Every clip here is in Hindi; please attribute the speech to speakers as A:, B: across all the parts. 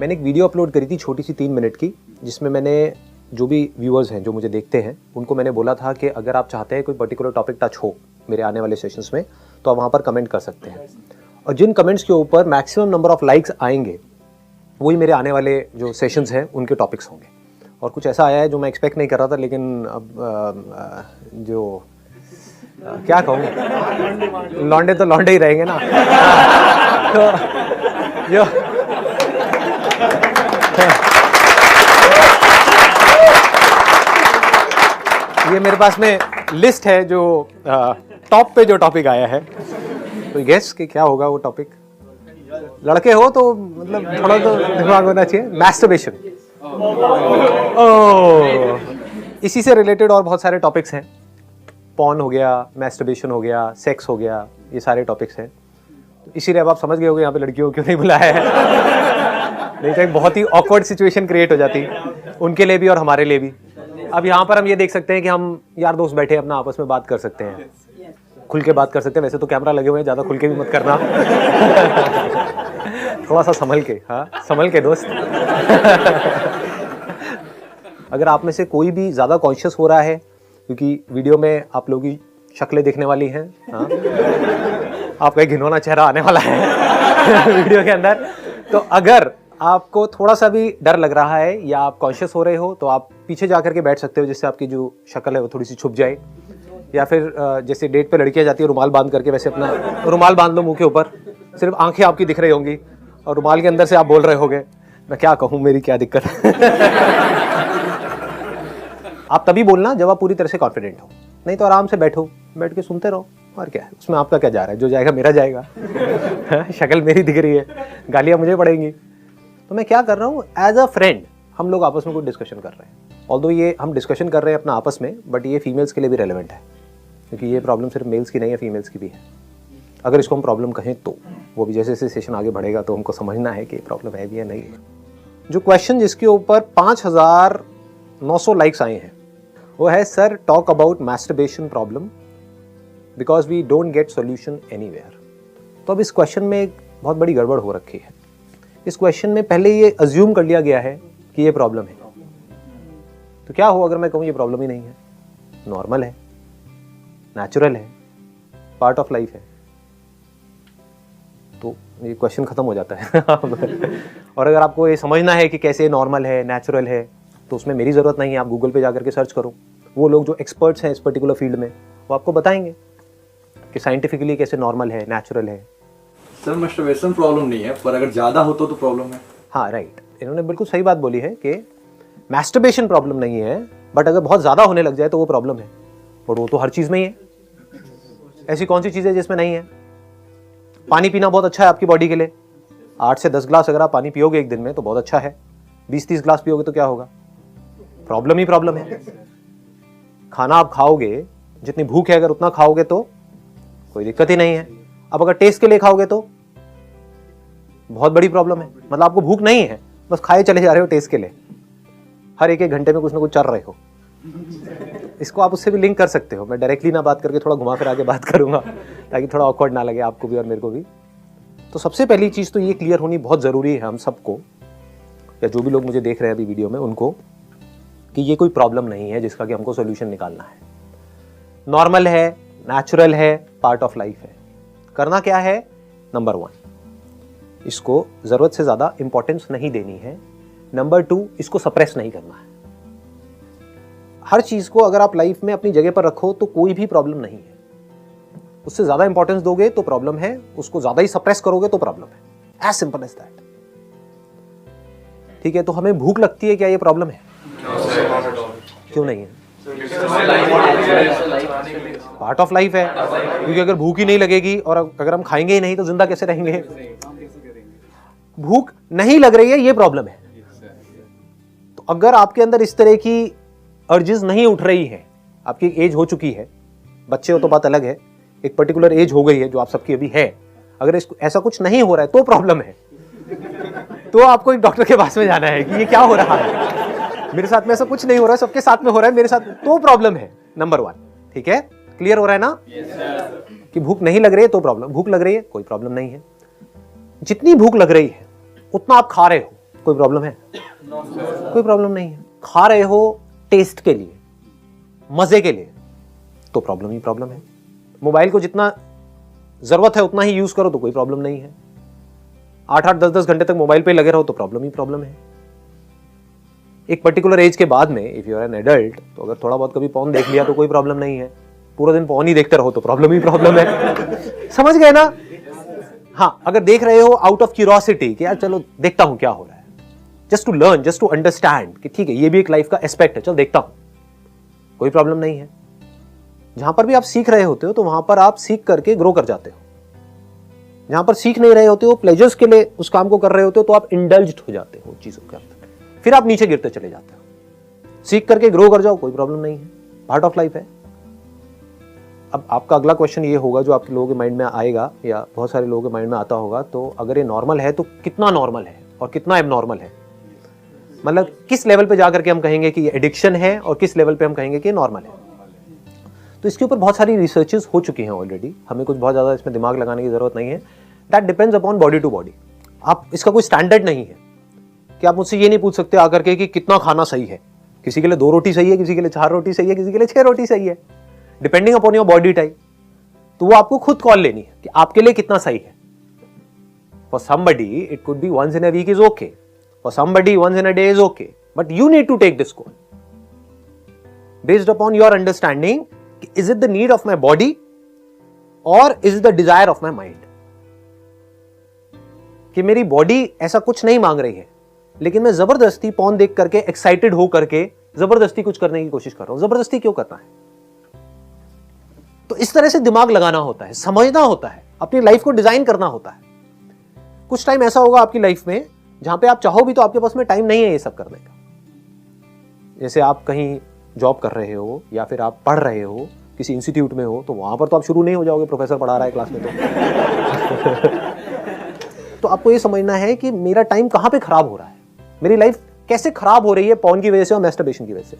A: मैंने एक वीडियो अपलोड करी थी छोटी सी 3 मिनट की, जिसमें मैंने जो भी व्यूअर्स हैं जो मुझे देखते हैं उनको मैंने बोला था कि अगर आप चाहते हैं कोई पर्टिकुलर टॉपिक टच हो मेरे आने वाले सेशंस में तो आप वहाँ पर कमेंट कर सकते हैं, और जिन कमेंट्स के ऊपर मैक्सिमम नंबर ऑफ लाइक्स आएंगे वही मेरे आने वाले जो सेशंस हैं उनके टॉपिक्स होंगे। और कुछ ऐसा आया है जो मैं एक्सपेक्ट नहीं कर रहा था, लेकिन अब जो क्या कहूँ, लौंडे तो लौंडे ही रहेंगे ना। तो जो ये मेरे पास में लिस्ट है जो टॉप पे जो टॉपिक आया है, तो गेस कि क्या होगा वो टॉपिक। लड़के हो तो मतलब थोड़ा तो दिमाग होना चाहिए। मैस्टरबेशन, इसी से रिलेटेड और बहुत सारे टॉपिक्स हैं। पॉर्न हो गया, मैस्टरबेशन हो गया, सेक्स हो गया, ये सारे टॉपिक्स हैं। तो इसीलिए अब आप समझ गए होंगे यहाँ पे लड़कियों को क्यों नहीं बुलाया है। नहीं तो एक बहुत ही ऑकवर्ड सिचुएशन क्रिएट हो जाती उनके लिए भी और हमारे लिए भी। अब यहाँ पर हम ये देख सकते हैं कि हम यार दोस्त बैठे अपना आपस में बात कर सकते हैं, खुल के बात कर सकते हैं। वैसे तो कैमरा लगे हुए हैं, ज़्यादा खुल के भी मत करना। थोड़ा सा संभल के, हाँ संभल के दोस्त। अगर आप में से कोई भी ज़्यादा कॉन्शियस हो रहा है, क्योंकि वीडियो में आप लोगों की शक्लें दिखने वाली हैं, हाँ आपका एक घिनौना चेहरा आने वाला है वीडियो के अंदर, तो अगर आपको थोड़ा सा भी डर लग रहा है या आप कॉन्शियस हो रहे हो तो आप पीछे जा करके बैठ सकते हो, जिससे आपकी जो शक्ल है वो थोड़ी सी छुप जाए। या फिर जैसे डेट पे लड़कियां जाती है रुमाल बांध करके, वैसे अपना रुमाल बांध लो मुंह के ऊपर, सिर्फ आंखें आपकी दिख रही होंगी और रुमाल के अंदर से आप बोल रहे होगे मैं क्या कहूँ, मेरी क्या दिक्कत है। आप तभी बोलना जब आप पूरी तरह से कॉन्फिडेंट हो, नहीं तो आराम से बैठो, बैठ के सुनते रहो। और क्या है उसमें, आपका क्या जा रहा है, जो जाएगा मेरा जाएगा। शक्ल मेरी दिख रही है, गालियाँ मुझे पड़ेंगी। तो मैं क्या कर रहा हूँ, एज अ फ्रेंड हम लोग आपस में कुछ डिस्कशन कर रहे हैं। ऑल्दो ये हम डिस्कशन कर रहे हैं अपना आपस में, बट ये फीमेल्स के लिए भी रेलेवेंट है, क्योंकि ये प्रॉब्लम सिर्फ मेल्स की नहीं है, फीमेल्स की भी है। अगर इसको हम प्रॉब्लम कहें तो वो भी जैसे जैसे सेशन आगे बढ़ेगा तो हमको समझना है कि प्रॉब्लम है भी या नहीं है। जो क्वेश्चन जिसके ऊपर 5,900 लाइक्स आए हैं वो है, sir talk about masturbation problem because we don't get solution anywhere. तो अब इस क्वेश्चन में एक बहुत बड़ी गड़बड़ हो रखी है। इस क्वेश्चन में पहले ये अज्यूम कर लिया गया है कि ये प्रॉब्लम है। तो क्या हो अगर मैं कहूँ ये प्रॉब्लम ही नहीं है, नॉर्मल है, नेचुरल है, पार्ट ऑफ लाइफ है, तो ये क्वेश्चन खत्म हो जाता है। और अगर आपको ये समझना है कि कैसे नॉर्मल है, नेचुरल है, तो उसमें मेरी ज़रूरत नहीं है। आप गूगल पे जाकर के सर्च करो, वो लोग जो एक्सपर्ट्स हैं इस पर्टिकुलर फील्ड में वो आपको बताएंगे कि साइंटिफिकली कैसे नॉर्मल है, नेचुरल है।
B: सर मैस्टरबेशन प्रॉब्लम नहीं है, पर अगर ज़्यादा हो तो प्रॉब्लम है।
A: हाँ राइट, इन्होंने बिल्कुल सही बात बोली है कि मैस्टरबेशन प्रॉब्लम नहीं है, बट अगर बहुत ज़्यादा होने लग जाए तो वो प्रॉब्लम है। और वो तो हर चीज़ में ही है। ऐसी कौन सी चीज़ है जिसमें नहीं है? पानी पीना बहुत अच्छा है आपकी बॉडी के लिए। 8 से 10 ग्लास अगर आप पानी पियोगे एक दिन में तो बहुत अच्छा है। 20-30 ग्लास पियोगे तो क्या होगा? प्रॉब्लम ही प्रॉब्लम है। खाना आप खाओगे, जितनी भूख है अगर उतना खाओगे तो कोई दिक्कत ही नहीं है। अब अगर टेस्ट के लिए खाओगे तो बहुत बड़ी प्रॉब्लम है। मतलब आपको भूख नहीं है, बस खाए चले जा रहे हो टेस्ट के लिए, हर एक घंटे में कुछ ना कुछ चल रहे हो। इसको आप उससे भी लिंक कर सकते हो। मैं डायरेक्टली ना बात करके थोड़ा घुमा फिरा के बात करूंगा ताकि थोड़ा ऑकवर्ड ना लगे आपको भी और मेरे को भी। तो सबसे पहली चीज़ तो ये क्लियर होनी बहुत ज़रूरी है हम सबको, या जो भी लोग मुझे देख रहे हैं अभी वीडियो में उनको, कि ये कोई प्रॉब्लम नहीं है जिसका कि हमको सोल्यूशन निकालना है। नॉर्मल है, नेचुरल है, पार्ट ऑफ लाइफ है। करना क्या है? नंबर 1, इसको ज़रूरत से ज़्यादा इंपॉर्टेंस नहीं देनी है। नंबर 2, इसको सप्रेस नहीं करना है। हर चीज़ को अगर आप लाइफ में अपनी जगह पर रखो तो कोई भी प्रॉब्लम नहीं है। उससे ज़्यादा इंपॉर्टेंस दोगे तो प्रॉब्लम है, उसको ज़्यादा ही सप्रेस करोगे तो प्रॉब्लम है। As simple as that. ठीक है, तो हमें भूख लगती है, क्या ये प्रॉब्लम है? क्यों नहीं है? पार्ट ऑफ लाइफ है, क्योंकि अगर भूख ही नहीं लगेगी और अगर हम खाएंगे ही नहीं तो जिंदा कैसे रहेंगे? भूख नहीं लग रही है, ये प्रॉब्लम है। तो अगर आपके अंदर इस तरह की अर्जेस नहीं उठ रही है, आपकी एक एज हो चुकी है, बच्चे हो तो बात अलग है, एक पर्टिकुलर एज हो गई है जो आप सबकी अभी है, अगर इसको ऐसा कुछ नहीं हो रहा है तो प्रॉब्लम है। तो आपको एक डॉक्टर के पास में जाना है कि ये क्या हो रहा है, मेरे साथ में ऐसा कुछ नहीं हो रहा है, सबके साथ में हो रहा है, मेरे साथ तो प्रॉब्लम है। नंबर 1, ठीक है, क्लियर हो रहा है ना? कि भूख नहीं लग रही है तो प्रॉब्लम, भूख लग रही है कोई प्रॉब्लम नहीं है। जितनी भूख लग रही है उतना आप खा रहे हो, कोई प्रॉब्लम है? कोई प्रॉब्लम नहीं है। खा रहे हो टेस्ट के लिए, मजे के लिए, तो प्रॉब्लम ही प्रॉब्लम है। मोबाइल को जितना जरूरत है उतना ही यूज करो तो कोई प्रॉब्लम नहीं है। 8-8, 10-10 घंटे तक मोबाइल पे लगे रहो तो प्रॉब्लम ही प्रॉब्लम है। एक पर्टिकुलर एज के बाद में if you are an adult, तो अगर थोड़ा बहुत कभी पॉर्न देख लिया तो कोई प्रॉब्लम नहीं है। पूरा दिन पॉर्न ही देखते रहो तो प्रॉब्लम ही प्रॉब्लम है। समझ गए ना? हाँ, अगर देख रहे हो आउट ऑफ क्यूरियोसिटी कि यार चलो देखता हूं क्या हो रहा है, just to learn, just to understand कि ठीक है ये भी एक लाइफ का एस्पेक्ट है, चल देखता हूं, कोई प्रॉब्लम नहीं है। जहां पर भी आप सीख रहे होते हो तो वहां पर आप सीख करके ग्रो कर जाते हो। जहां पर सीख नहीं रहे होते हो, प्लेजर्स के लिए उस काम को कर रहे होते हो, तो आप इंडल्ज्ड हो जाते हो चीजों के अंदर, फिर आप नीचे गिरते चले जाते हो। सीख करके ग्रो कर जाओ, कोई प्रॉब्लम नहीं है, पार्ट ऑफ लाइफ है। अब आपका अगला क्वेश्चन ये होगा जो आपके लोगों के माइंड में आएगा या बहुत सारे लोगों के माइंड में आता होगा, तो अगर ये नॉर्मल है तो कितना नॉर्मल है और कितना एबनॉर्मल है? मतलब किस लेवल पे जाकर के हम कहेंगे कि ये एडिक्शन है और किस लेवल पे हम कहेंगे कि ये नॉर्मल है? तो इसके ऊपर बहुत सारी रिसर्चेस हो चुकी हैं ऑलरेडी, हमें कुछ बहुत ज़्यादा इसमें दिमाग लगाने की ज़रूरत नहीं है। That depends upon body to body. आप इसका कोई स्टैंडर्ड नहीं है कि आप मुझसे ये नहीं पूछ सकते आकर के कि कितना खाना सही है। किसी के लिए 2 रोटी सही है, किसी के लिए 4 रोटी सही है, किसी के लिए 6 रोटी सही है, depending upon your body type. तो वो आपको खुद कॉल लेनी है कि आपके लिए कितना सही है। For somebody it could be once in a week is okay, for somebody once in a day is okay, but you need to take this call based upon your understanding. Is it the need of my body or is it the desire of my mind? कि मेरी बॉडी ऐसा कुछ नहीं मांग रही है, लेकिन मैं जबरदस्ती पॉर्न देख करके एक्साइटेड हो करके जबरदस्ती कुछ करने की कोशिश कर रहा हूं। जबरदस्ती क्यों करना है? तो इस तरह से दिमाग लगाना होता है, समझना होता है, अपनी लाइफ को डिजाइन करना होता है। कुछ टाइम ऐसा होगा आपकी लाइफ में जहां पे आप चाहो भी तो आपके पास में टाइम नहीं है ये सब करने का। जैसे आप कहीं जॉब कर रहे हो या फिर आप पढ़ रहे हो, किसी इंस्टीट्यूट में हो, तो वहां पर तो आप शुरू नहीं हो जाओगे, प्रोफेसर पढ़ा रहा है क्लास में तो आपको ये समझना है कि मेरा टाइम कहां पे खराब हो रहा है, मेरी लाइफ कैसे खराब हो रही है पॉर्न की वजह से और मैस्टरबेशन की वजह से।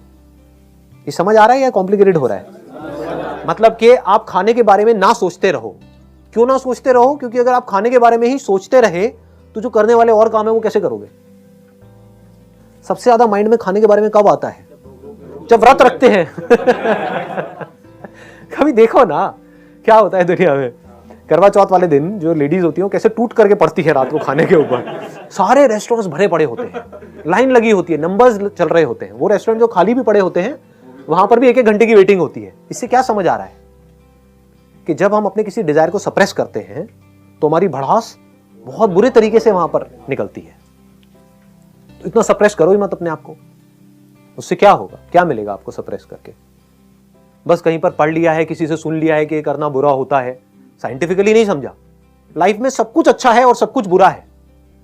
A: ये समझ आ रहा है या कॉम्प्लिकेटेड हो रहा है? मतलब कि आप खाने के बारे में ना सोचते रहो। क्यों ना सोचते रहो? क्योंकि अगर आप खाने के बारे में ही सोचते रहे तो जो करने वाले और काम है वो कैसे करोगे? सबसे ज्यादा माइंड में खाने के बारे में कब आता है? जब व्रत रखते हैं कभी देखो ना क्या होता है दुनिया में। करवा चौथ वाले दिन जो लेडीज होती हैं कैसे टूट करके पड़ती है रात को खाने के ऊपर। सारे रेस्टोरेंट्स भरे पड़े होते हैं, लाइन लगी होती है, नंबर्स चल रहे होते हैं। वो रेस्टोरेंट जो खाली भी पड़े होते हैं वहां पर भी 1-1 घंटे की वेटिंग होती है। इससे क्या समझ आ रहा है कि जब हम अपने किसी डिजायर को सप्रेस करते हैं तो हमारी भड़ास बहुत बुरे तरीके से वहां पर निकलती है। तो इतना सप्रेस करो ही मत अपने आप को। उससे क्या होगा, क्या मिलेगा आपको सप्रेस करके? बस कहीं पर पढ़ लिया है, किसी से सुन लिया है कि ये करना बुरा होता है, साइंटिफिकली नहीं समझा। लाइफ में सब कुछ अच्छा है और सब कुछ बुरा है,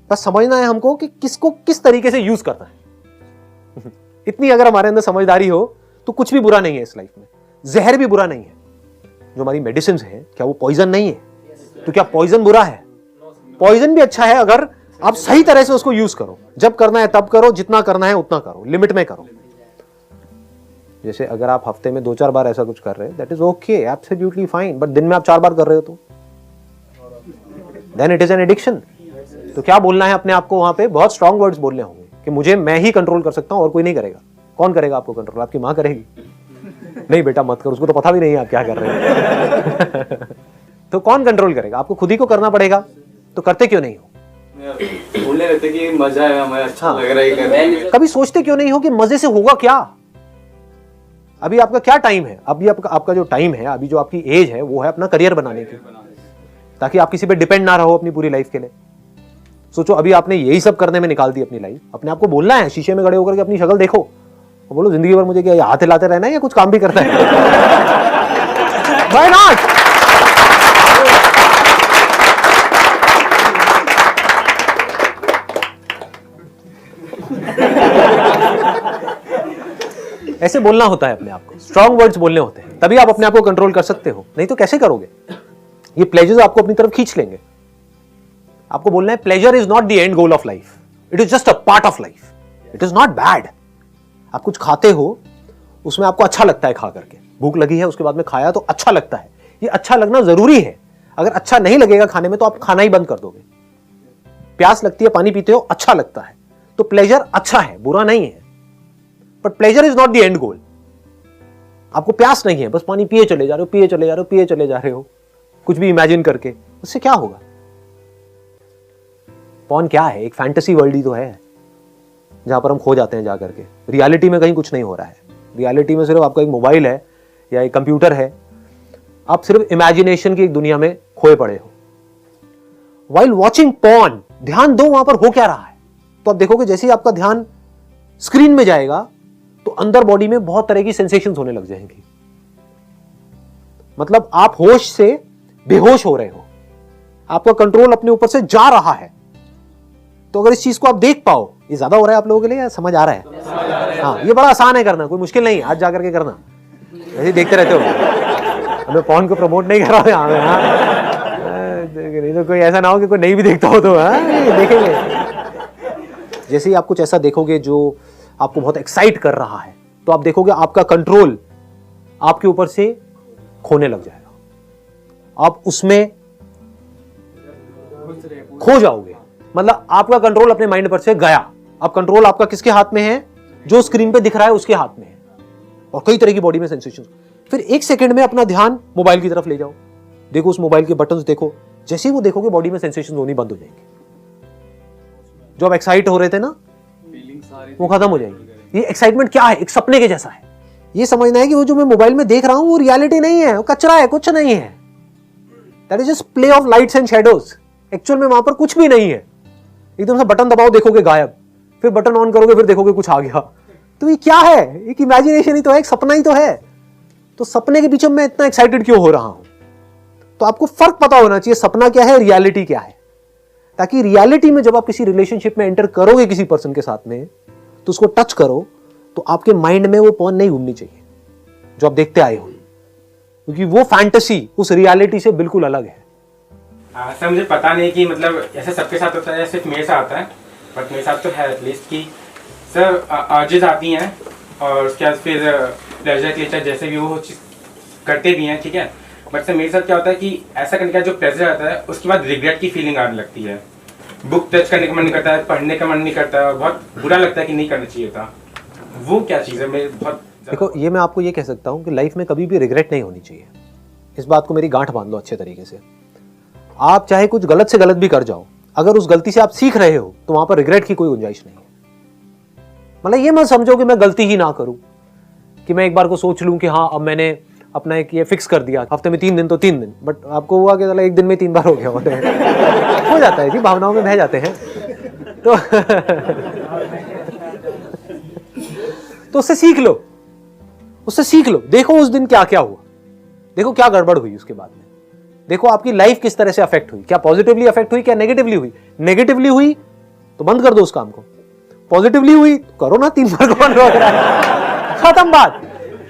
A: बस समझना है हमको कि किसको किस तरीके से यूज करना है। इतनी अगर हमारे अंदर समझदारी हो तो कुछ भी बुरा नहीं है इस लाइफ में। जहर भी बुरा नहीं है। जो हमारी मेडिसिन है क्या वो पॉइजन नहीं है? तो क्या पॉइजन बुरा है? पॉइजन भी अच्छा है अगर आप सही तरह से उसको यूज करो। जब करना है तब करो, जितना करना है उतना करो, लिमिट में करो। जैसे अगर आप हफ्ते में 2-4 बार ऐसा कुछ कर रहे हैं, that is okay, absolutely fine. But दिन में आप 4 बार कर रहे हो तो then it is an addiction. तो क्या बोलना है अपने आप को? वहां पे बहुत स्ट्रॉन्ग वर्ड्स बोलने होंगे कि मुझे मैं ही कंट्रोल कर सकता हूं और कोई नहीं करेगा। कौन करेगा आपको कंट्रोल? आपकी मां करेगी? नहीं बेटा मत करो, उसको तो पता भी नहीं है आप क्या कर रहे हो। तो कौन कंट्रोल करेगा? आपको खुद ही को करना पड़ेगा। तो करते क्यों नहीं हो?
B: बोलने लगते कि मजा है, हमें अच्छा लग रहा है करने।
A: कभी सोचते क्यों नहीं हो कि मजे से होगा क्या? अभी आपका क्या टाइम है? अभी आपका जो टाइम है, अभी जो आपकी एज है वो है अपना करियर बनाने की, ताकि आप किसी पे डिपेंड ना रहो अपनी पूरी लाइफ के लिए। सोचो अभी आपने यही सब करने में निकाल दी अपनी लाइफ। अपने आप को बोलना है, शीशे में खड़े होकर के अपनी शक्ल देखो और बोलो जिंदगी भर मुझे क्या हाथ हिलाते रहना है या कुछ काम भी करना है? Why not? ऐसे बोलना होता है अपने आप को, स्ट्रॉन्ग वर्ड्स बोलने होते हैं, तभी आप अपने आप को कंट्रोल कर सकते हो। नहीं तो कैसे करोगे? ये प्लेजर्स आपको अपनी तरफ खींच लेंगे। आपको बोलना है pleasure is not the end goal of life, it is just a part of life, it is not bad. आप कुछ खाते हो, उसमें आपको अच्छा लगता है खा करके, भूख लगी है उसके बाद में खाया तो अच्छा लगता है। ये अच्छा लगना जरूरी है। अगर अच्छा नहीं लगेगा खाने में तो आप खाना ही बंद कर दोगे। प्यास लगती है, पानी पीते हो, अच्छा लगता है तो प्लेजर अच्छा है, बुरा नहीं है, but pleasure is not the end goal. आपको प्यास नहीं है, बस पानी पिए चले जा रहे हो, पिए चले जा रहे हो, पिए चले जा रहे हो, कुछ भी इमेजिन करके, उससे क्या होगा? पॉर्न क्या है? एक फैंटेसी वर्ल्ड ही तो है जहां पर हम खो जाते हैं जा करके। रियलिटी में कहीं कुछ नहीं हो रहा है। रियलिटी में सिर्फ आपका एक मोबाइल है या एक कंप्यूटर है, आप सिर्फ इमेजिनेशन की एक दुनिया में खोए पड़े हो। वाइल वॉचिंग पॉर्न, ध्यान दो वहां पर हो क्या रहा है। तो आप देखोगे जैसे ही आपका ध्यान स्क्रीन में जाएगा तो अंदर बॉडी में बहुत तरह की सेंसेशंस होने लग जाएंगी। मतलब आप होश से बेहोश हो रहे हो, आपका कंट्रोल अपने ऊपर से जा रहा है। तो अगर इस चीज को आप देख पाओ, ये ज्यादा हो रहा है आप लोगों के लिए या समझ आ रहा है? हाँ, ये बड़ा आसान है करना, कोई मुश्किल नहीं है। आज जाकर के करना, ऐसे देखते रहते हो। मैं पॉर्न को प्रमोट नहीं कर रहा हूं यहाँ पे, नहीं तो कोई ऐसा ना हो कि कोई नहीं भी देखता हो तो देखेंगे। जैसे ही आप कुछ ऐसा देखोगे जो आपको बहुत एक्साइट कर रहा है, तो आप देखोगे आपका कंट्रोल आपके ऊपर से खोने लग जाएगा, आप उसमें खो जाओगे। मतलब आपका कंट्रोल अपने माइंड पर से गया। अब कंट्रोल आपका किसके हाथ में है? जो स्क्रीन पे दिख रहा है उसके हाथ में है। और कई तरह की बॉडी में सेंसेशन। फिर एक सेकंड में अपना ध्यान मोबाइल की तरफ ले जाओ, देखो उस मोबाइल के बटन्स देखो। जैसे ही वो देखोगे बॉडी में सेंसेशन होनी बंद हो जाएंगे। जो आप एक्साइट हो रहे थे ना, वो खत्म हो जाएगी। ये एक्साइटमेंट क्या है? एक सपने के जैसा है। ये समझना है कि वो जो मैं मोबाइल में देख रहा हूं वो रियलिटी नहीं है, वो कचरा है, कुछ नहीं है। That is just play of lights and shadows. Actual में वहां पर कुछ भी नहीं है। एकदम से बटन दबाओ, देखोगे गायब, फिर बटन ऑन करोगे, फिर देखोगे कुछ आ गया। तो ये क्या है? एक इमेजिनेशन ही तो है, एक सपना ही तो है। तो सपने के पीछे मैं इतना एक्साइटेड क्यों हो रहा हूं? तो आपको फर्क पता होना चाहिए, सपना क्या है, रियलिटी क्या है। ताकि रियलिटी में जब आप किसी रिलेशनशिप में एंटर करोगे किसी पर्सन के साथ में, तो उसको टच करो तो आपके माइंड में वो पॉर्न नहीं घूमनी चाहिए जो आप देखते आए हो, क्योंकि वो फैंटेसी उस रियलिटी से बिल्कुल अलग है।
C: सर मुझे पता नहीं कि मतलब ऐसे सबके साथ होता है, सिर्फ मेरे साथ आता है, बट मेरे साथ तो है एटलीस्ट कि सर अर्जेस आती हैं और उसके बाद फिर प्लेजर के लिए जैसे भी वो चीज़ करते भी हैं, ठीक है। बट सर मेरे साथ क्या होता है कि ऐसा करने का जो प्लेजर आता है उसके बाद रिग्रेट की फीलिंग आने लगती है। बुक टच करने का मन नहीं करता है, पढ़ने का मन नहीं करता, बहुत बुरा लगता है कि नहीं करना चाहिए था। वो क्या चीज़ है? मेरे बहुत
A: देखो, ये मैं आपको ये कह सकता हूं कि लाइफ में कभी भी रिग्रेट नहीं होनी चाहिए। इस बात को मेरी गांठ बांध लो अच्छे तरीके से। आप चाहे कुछ गलत से गलत भी कर जाओ, अगर उस गलती से आप सीख रहे हो तो वहां पर रिग्रेट की कोई गुंजाइश नहीं है। मतलब ये मत समझो कि मैं गलती ही ना करूं, कि मैं एक बार को सोच लूं कि हाँ अब मैंने अपना एक ये फिक्स कर दिया, हफ्ते में 3 दिन तो 3 दिन, बट आपको हुआ कि एक दिन में 3 बार हो गया हो जाता है जी, भावनाओं में बह जाते हैं। तो उससे सीख लो, उससे सीख लो। देखो उस दिन क्या क्या हुआ, देखो क्या गड़बड़ हुई उसके बाद में, देखो आपकी लाइफ किस तरह से अफेक्ट हुई, क्या पॉजिटिवली अफेक्ट हुई, क्या नेगेटिवली हुई। नेगेटिवली हुई तो बंद कर दो उस काम को, पॉजिटिवली हुई तो करो ना, 3 बार कौन रोक रहा है, खत्म बात।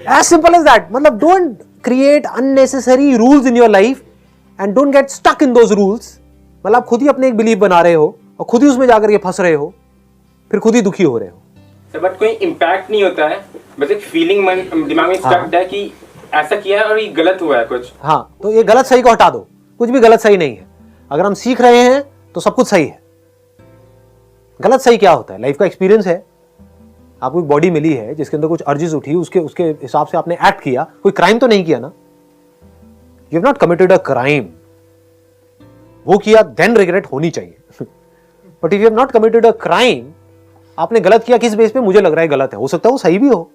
A: As simple as that. मतलब don't create unnecessary rules in your life and don't get stuck in those rules. मतलब आप खुद ही अपने एक बिलीफ बना रहे हो और खुद ही उसमें जाकर के फंस रहे हो, फिर खुद ही दुखी हो रहे हो।
C: बट कोई इम्पैक्ट नहीं होता है, बस एक फीलिंग दिमाग में स्टक है कि ऐसा किया है और ये गलत हुआ है कुछ।
A: हाँ, तो ये गलत सही को हटा दो, कुछ भी गलत सही नहीं है। अगर हम सीख रहे हैं तो सब कुछ सही है। गलत सही क्या होता है? लाइफ का एक्सपीरियंस है। आपको एक बॉडी मिली है जिसके अंदर कुछ अर्जेस उठी, उसके हिसाब से आपने एक्ट किया, कोई क्राइम तो नहीं किया ना। You have not committed a crime. वो किया देन रिग्रेट होनी चाहिए। But if you have not committed a crime, आपने गलत किया किस बेस पे? मुझे लग रहा है गलत है, हो सकता है वो सही भी हो,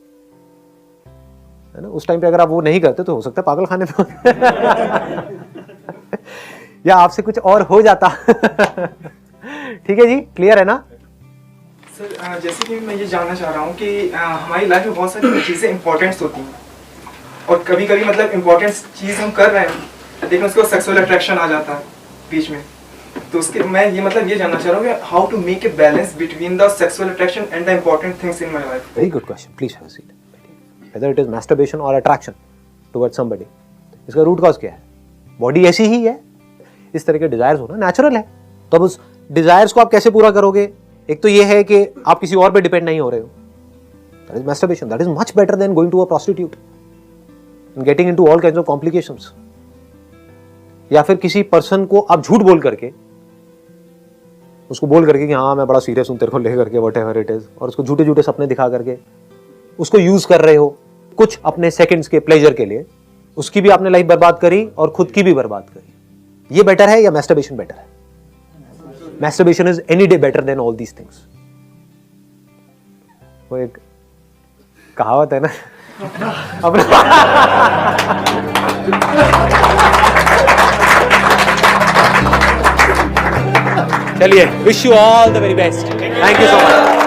A: है ना। उस टाइम पे अगर आप वो नहीं करते तो हो सकता है पागल खाने पे या आपसे कुछ और हो जाता। ठीक है जी, क्लियर है ना
D: सर? जैसे कि मैं ये जानना चाह रहा हूँ कि हमारी लाइफ में बहुत सारी चीज़ें इंपॉर्टेंट्स होती हैं और कभी कभी मतलब इम्पोर्टेंट चीज़ हम कर रहे हैं लेकिन उसको सेक्सुअल अट्रैक्शन आ जाता है बीच में। तो उसके मैं ये मतलब ये जानना चाह रहा हूँ कि how to make a balance between the sexual attraction and the important things in my life.
A: Very good question, please have a seat. Whether it is masturbation or attraction towards somebody, इसका रूट कॉज क्या है? बॉडी ऐसी ही है, इस तरह के डिजायर्स होना नेचुरल है। तो अब उस डिजायर्स को आप कैसे पूरा करोगे? एक तो ये है कि आप किसी और पे डिपेंड नहीं हो रहे हो, that is masturbation. That is much better than going to a prostitute and getting into all kinds of complications. या फिर किसी पर्सन को आप झूठ बोल करके उसको बोल करके कि हाँ मैं बड़ा सीरियस हूँ तेरे को ले करके वट एवर इट इज, और उसको झूठे झूठे सपने दिखा करके उसको यूज कर रहे हो कुछ अपने सेकंड्स के प्लेजर के लिए, उसकी भी आपने लाइफ बर्बाद करी और खुद की भी बर्बाद करी। ये बेटर है या मैस्टरबेशन बेटर है? Masturbation is any day better than all these things. वो एक कहावत है ना अपने चलिए, wish you all the very best, thank you so much.